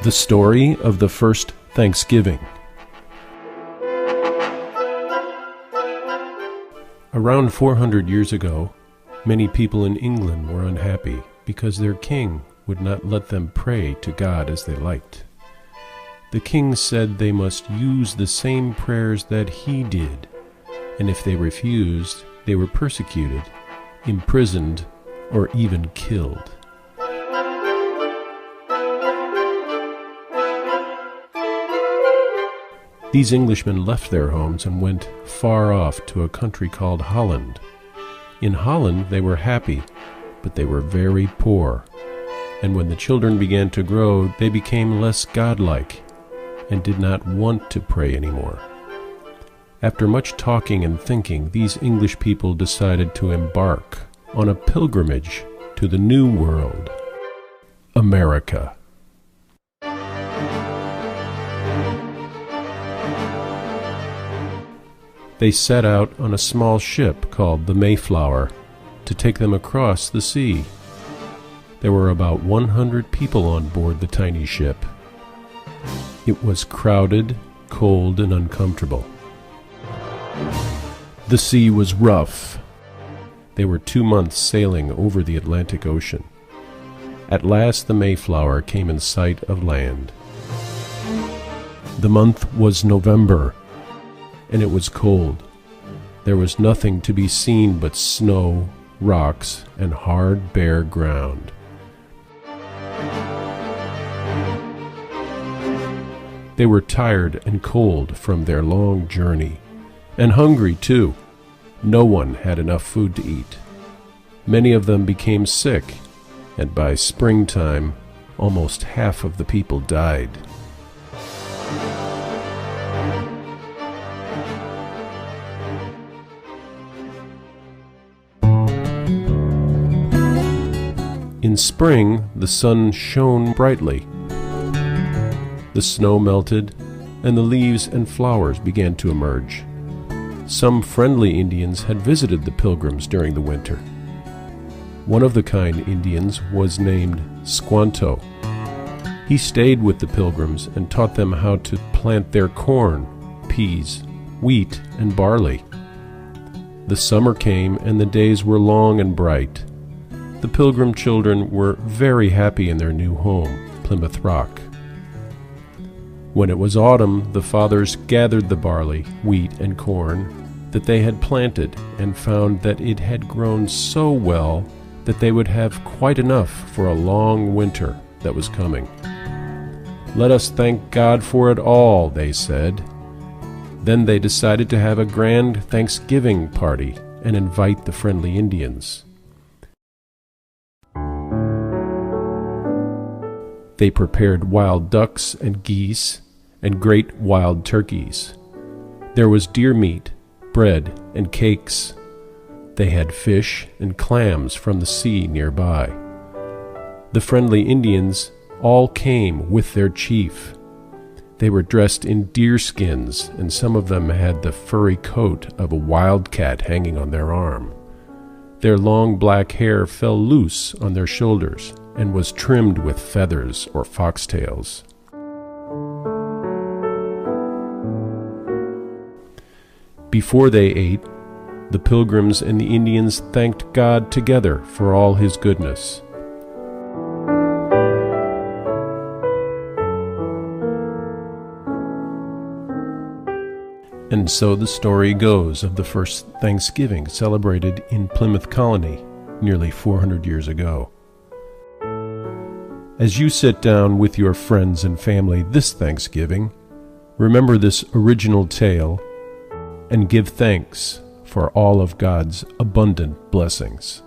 The story of the first Thanksgiving. Around 400 years ago, many people in England were unhappy because their king would not let them pray to God as they liked. The king said they must use the same prayers that he did, and if they refused, they were persecuted, imprisoned, or even killed. These Englishmen left their homes and went far off to a country called Holland. In Holland they were happy, but they were very poor. And when the children began to grow, they became less godlike and did not want to pray anymore. After much talking and thinking, these English people decided to embark on a pilgrimage to the New World, America. They set out on a small ship called the Mayflower to take them across the sea. There were about 100 people on board the tiny ship. It was crowded, cold, and uncomfortable. The sea was rough. They were 2 months sailing over the Atlantic Ocean. At last the Mayflower came in sight of land. The month was November, and it was cold. There was nothing to be seen but snow, rocks, and hard, bare ground. They were tired and cold from their long journey, and hungry too. No one had enough food to eat. Many of them became sick, and by springtime, almost half of the people died. In spring, the sun shone brightly. The snow melted, and the leaves and flowers began to emerge. Some friendly Indians had visited the Pilgrims during the winter. One of the kind Indians was named Squanto. He stayed with the Pilgrims and taught them how to plant their corn, peas, wheat, and barley. The summer came, and the days were long and bright. The Pilgrim children were very happy in their new home, Plymouth Rock. When it was autumn, the fathers gathered the barley, wheat, and corn that they had planted and found that it had grown so well that they would have quite enough for a long winter that was coming. "Let us thank God for it all," they said. Then they decided to have a grand Thanksgiving party and invite the friendly Indians. They prepared wild ducks and geese and great wild turkeys. There was deer meat, bread, and cakes. They had fish and clams from the sea nearby. The friendly Indians all came with their chief. They were dressed in deer skins, and some of them had the furry coat of a wildcat hanging on their arm. Their long black hair fell loose on their shoulders and was trimmed with feathers or foxtails. Before they ate, the Pilgrims and the Indians thanked God together for all His goodness. And so the story goes of the first Thanksgiving celebrated in Plymouth Colony nearly 400 years ago. As you sit down with your friends and family this Thanksgiving, remember this original tale and give thanks for all of God's abundant blessings.